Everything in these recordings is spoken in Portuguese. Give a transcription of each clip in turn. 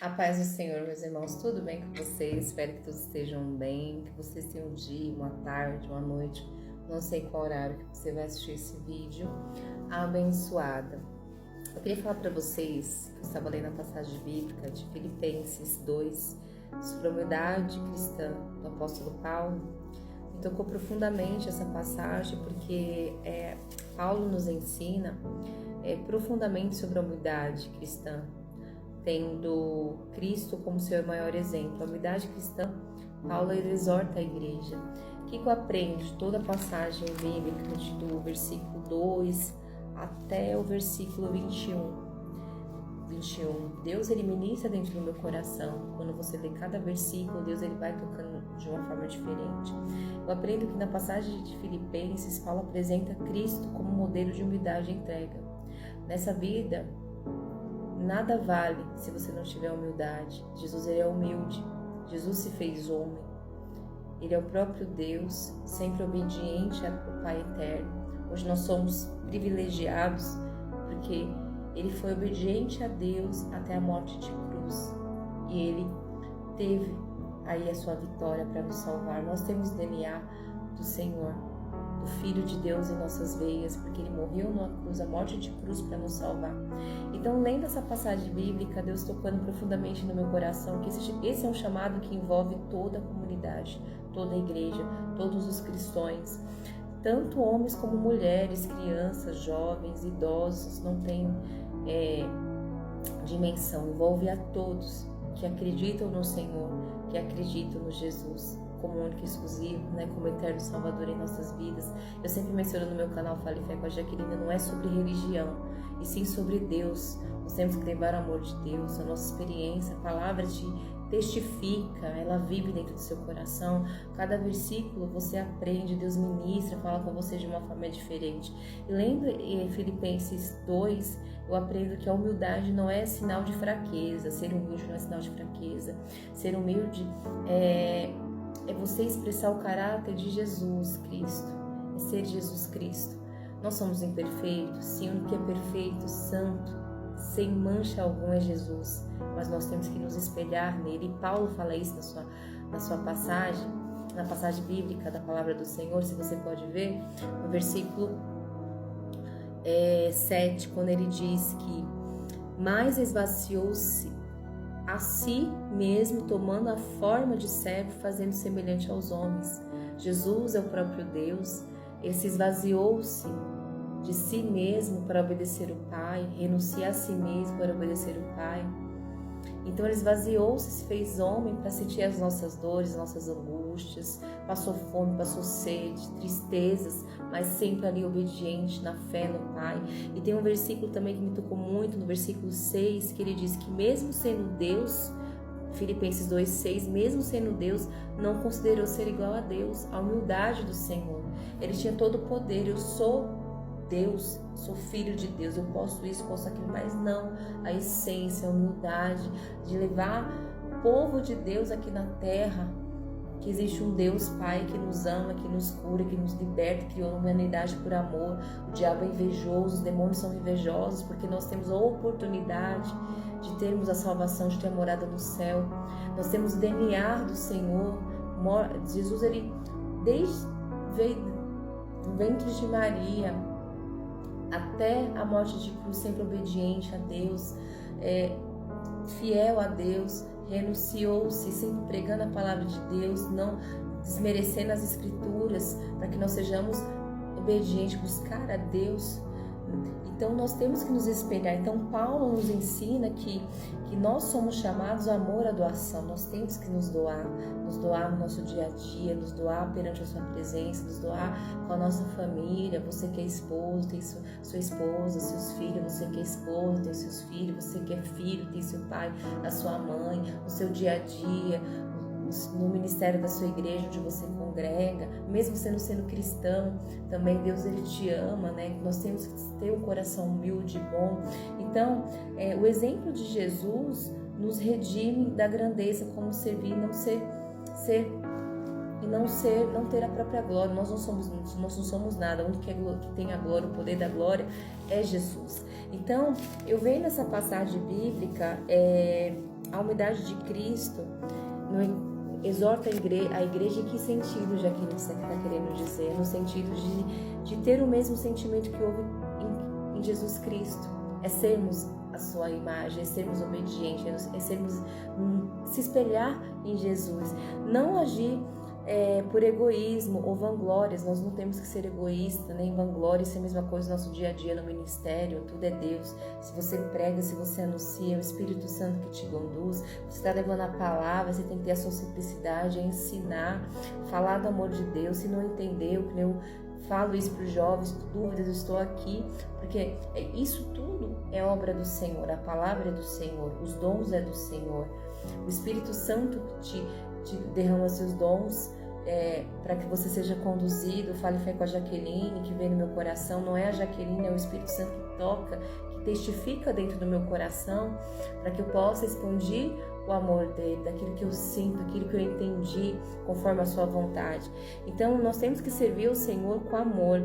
A paz do Senhor, meus irmãos, tudo bem com vocês? Espero que todos estejam bem, que vocês tenham um dia, uma tarde, uma noite, não sei qual horário que você vai assistir esse vídeo, abençoada. Eu queria falar para vocês, que eu estava lendo a passagem bíblica de Filipenses 2, sobre a humildade cristã do apóstolo Paulo. Me tocou profundamente essa passagem, porque Paulo nos ensina profundamente sobre a humildade cristã, tendo Cristo como seu maior exemplo. A humildade cristã, Paulo exorta a igreja. O que eu aprendo de toda a passagem bíblica, do versículo 2 até o versículo 21? Deus, ele ministra dentro do meu coração. Quando você lê cada versículo, Deus, ele vai tocando de uma forma diferente. Eu aprendo que na passagem de Filipenses, Paulo apresenta Cristo como modelo de humildade e entrega. Nessa vida, nada vale se você não tiver humildade. Jesus, ele é humilde. Jesus se fez homem. Ele é o próprio Deus, sempre obediente ao Pai eterno. Hoje nós somos privilegiados porque ele foi obediente a Deus até a morte de cruz. E ele teve aí a sua vitória para nos salvar. Nós temos DNA do Senhor, do Filho de Deus em nossas veias, porque ele morreu numa cruz, a morte de cruz, para nos salvar. Então, lendo essa passagem bíblica, Deus tocando profundamente no meu coração, que esse é um chamado que envolve toda a comunidade, toda a igreja, todos os cristãos, tanto homens como mulheres, crianças, jovens, idosos, não tem dimensão, envolve a todos que acreditam no Senhor, que acreditam no Jesus como único e exclusivo, como eterno Salvador em nossas vidas. Eu sempre menciono no meu canal Fale Fé com a Jaqueline, não é sobre religião, e sim sobre Deus. Nós temos que levar o amor de Deus, a nossa experiência, a palavra te testifica, ela vive dentro do seu coração. Cada versículo você aprende, Deus ministra, fala com você de uma forma diferente. E lendo Filipenses 2, eu aprendo que a humildade não é sinal de fraqueza. Ser humilde não é sinal de fraqueza. Ser humilde é você expressar o caráter de Jesus Cristo, é ser Jesus Cristo. Nós somos imperfeitos, sim, o único que é perfeito, santo, sem mancha alguma é Jesus, mas nós temos que nos espelhar nele. E Paulo fala isso na sua passagem, na passagem bíblica da palavra do Senhor, se você pode ver, no versículo 7, quando ele diz que mais esvaziou-se a si mesmo, tomando a forma de servo, fazendo semelhante aos homens. Jesus é o próprio Deus, ele se esvaziou-se de si mesmo para obedecer o Pai, renuncia a si mesmo para obedecer o Pai. Então ele esvaziou-se, se fez homem para sentir as nossas dores, nossas angústias, passou fome, passou sede, tristezas, mas sempre ali obediente na fé no Pai. E tem um versículo também que me tocou muito, no versículo 6, que ele diz que mesmo sendo Deus, Filipenses 2,6, mesmo sendo Deus, não considerou ser igual a Deus, a humildade do Senhor. Ele tinha todo o poder, eu sou Deus, sou filho de Deus, eu posso isso, posso aquilo, mas não, a essência, a humildade de levar o povo de Deus aqui na terra, que existe um Deus Pai que nos ama, que nos cura, que nos liberta, que criou a humanidade por amor. O diabo é invejoso, os demônios são invejosos, porque nós temos a oportunidade de termos a salvação, de ter a morada no céu. Nós temos o DNA do Senhor. Jesus, ele veio do ventre de Maria até a morte de cruz, sempre obediente a Deus, fiel a Deus, renunciou-se, sempre pregando a palavra de Deus, não desmerecendo as escrituras, para que nós sejamos obedientes, buscar a Deus. Então nós temos que nos espelhar. Então Paulo nos ensina que nós somos chamados a amor, a doação. Nós temos que nos doar no nosso dia a dia, nos doar perante a sua presença, nos doar com a nossa família. Você que é esposo, tem sua esposa, seus filhos, você que é esposa, tem seus filhos, você que é filho, tem seu pai, a sua mãe, no seu dia a dia, no ministério da sua igreja onde você congrega, mesmo sendo cristão, também Deus, ele te ama, Nós temos que ter um coração humilde e bom. Então, o exemplo de Jesus nos redime da grandeza, como servir, não ter a própria glória. Nós não somos nada. O único que tem a glória, o poder da glória é Jesus. Então, eu venho nessa passagem bíblica a humildade de Cristo exorta a igreja em que sentido, já que ele está querendo dizer? No sentido de ter o mesmo sentimento que houve em Jesus Cristo. É sermos a sua imagem, é sermos obedientes, é sermos se espelhar em Jesus. Não agir por egoísmo ou vanglórias. Nós não temos que ser egoístas, nem vanglórias. Isso é a mesma coisa no nosso dia a dia no ministério. Tudo é Deus. Se você prega, se você anuncia, é o Espírito Santo que te conduz. Você está levando a palavra, você tem que ter a sua simplicidade, é ensinar, falar do amor de Deus. Se não entendeu, que eu falo isso para os jovens, dúvidas, eu estou aqui, porque isso tudo é obra do Senhor. A palavra é do Senhor, os dons é do Senhor. O Espírito Santo te derrama seus dons para que você seja conduzido. Fale fé com a Jaqueline, que vem no meu coração. Não é a Jaqueline, é o Espírito Santo que toca, que testifica dentro do meu coração, para que eu possa expandir o amor dele, daquilo que eu sinto, daquilo que eu entendi, conforme a sua vontade. Então, nós temos que servir o Senhor com amor.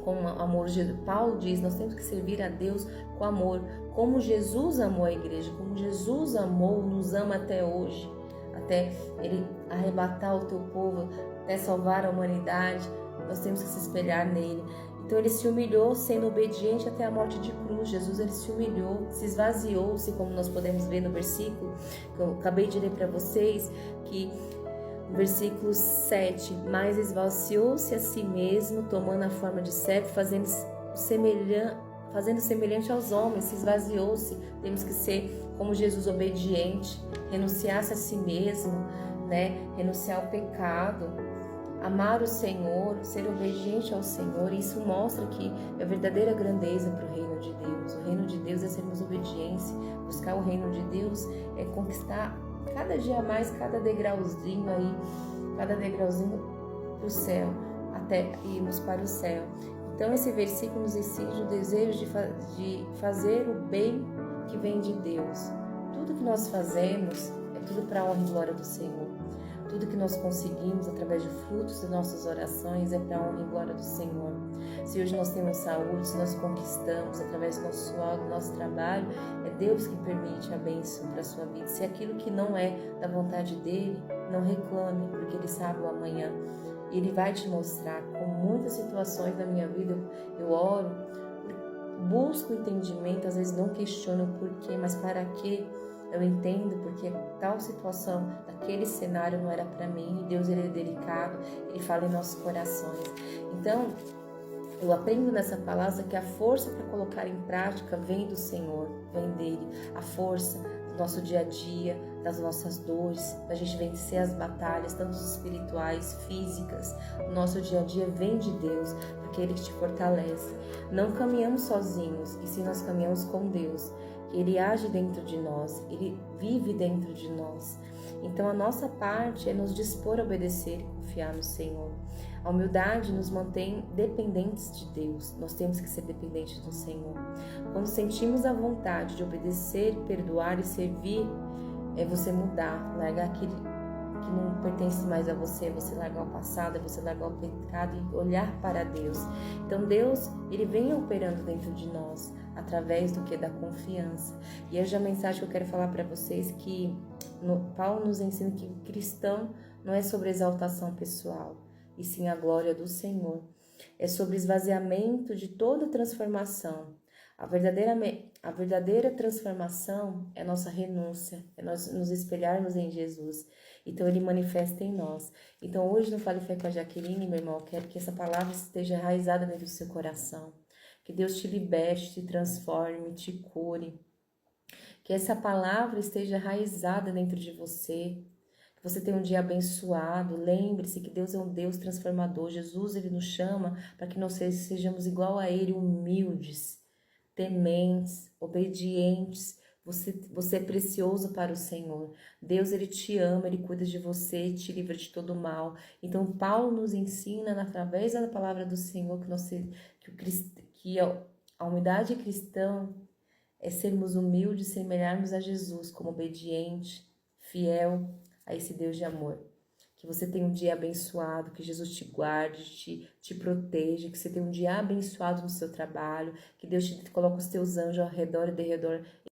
Com amor, Paulo diz, nós temos que servir a Deus com amor, como Jesus amou a igreja, como Jesus amou, nos ama até hoje, até ele arrebatar o teu povo, até salvar a humanidade. Nós temos que se espelhar nele. Então ele se humilhou, sendo obediente até a morte de cruz. Jesus, ele se humilhou, se esvaziou-se, como nós podemos ver no versículo que eu acabei de ler para vocês, que no versículo 7, mas esvaziou-se a si mesmo, tomando a forma de servo, fazendo semelhante aos homens, se esvaziou-se. Temos que ser como Jesus, obediente, renunciar-se a si mesmo, renunciar ao pecado, amar o Senhor, ser obediente ao Senhor. Isso mostra que é a verdadeira grandeza para o reino de Deus. O reino de Deus é sermos obediência. Buscar o reino de Deus é conquistar cada dia mais, cada degrauzinho para o céu, até irmos para o céu. Então esse versículo nos exige o desejo de fazer o bem que vem de Deus. Tudo que nós fazemos é tudo para a honra e glória do Senhor. Tudo que nós conseguimos através de frutos de nossas orações é para a honra e glória do Senhor. Se hoje nós temos saúde, se nós conquistamos através do nosso suor, do nosso trabalho, é Deus que permite a bênção para a sua vida. Se aquilo que não é da vontade dele, não reclame, porque ele sabe o amanhã. Ele vai te mostrar. Com muitas situações da minha vida, eu oro, busco entendimento, às vezes não questiono o porquê, mas para quê? Eu entendo porque tal situação, daquele cenário não era para mim. E Deus, ele é delicado, ele fala em nossos corações. Então, eu aprendo nessa palavra que a força para colocar em prática vem do Senhor, vem dele. A força do nosso dia a dia, das nossas dores, da gente vencer as batalhas, tanto espirituais, físicas. O nosso dia a dia vem de Deus, porque ele te fortalece. Não caminhamos sozinhos, e sim nós caminhamos com Deus. Ele age dentro de nós, ele vive dentro de nós. Então a nossa parte é nos dispor a obedecer e confiar no Senhor. A humildade nos mantém dependentes de Deus. Nós temos que ser dependentes do Senhor. Quando sentimos a vontade de obedecer, perdoar e servir, é você mudar, largar aquilo que não pertence mais a você, você largar o passado, você largar o pecado e olhar para Deus. Então Deus, ele vem operando dentro de nós, através do que? Da confiança. E hoje a mensagem que eu quero falar para vocês que Paulo nos ensina que o cristão não é sobre exaltação pessoal, e sim a glória do Senhor. É sobre esvaziamento de toda transformação. A verdadeira transformação é nossa renúncia, é nós nos espelharmos em Jesus. Então ele manifesta em nós. Então hoje no Fale Fé com a Jaqueline, meu irmão, eu quero que essa palavra esteja enraizada dentro do seu coração. Que Deus te liberte, te transforme, te cure. Que essa palavra esteja enraizada dentro de você. Que você tenha um dia abençoado. Lembre-se que Deus é um Deus transformador. Jesus, ele nos chama para que nós sejamos igual a ele, humildes, tementes, obedientes. Você é precioso para o Senhor. Deus, ele te ama, ele cuida de você, te livra de todo mal. Então Paulo nos ensina através da palavra do Senhor que a humildade cristã é sermos humildes, semelharmos a Jesus como obediente, fiel a esse Deus de amor. Que você tenha um dia abençoado, que Jesus te guarde, te proteja, que você tenha um dia abençoado no seu trabalho, que Deus te coloque os teus anjos ao redor e derredor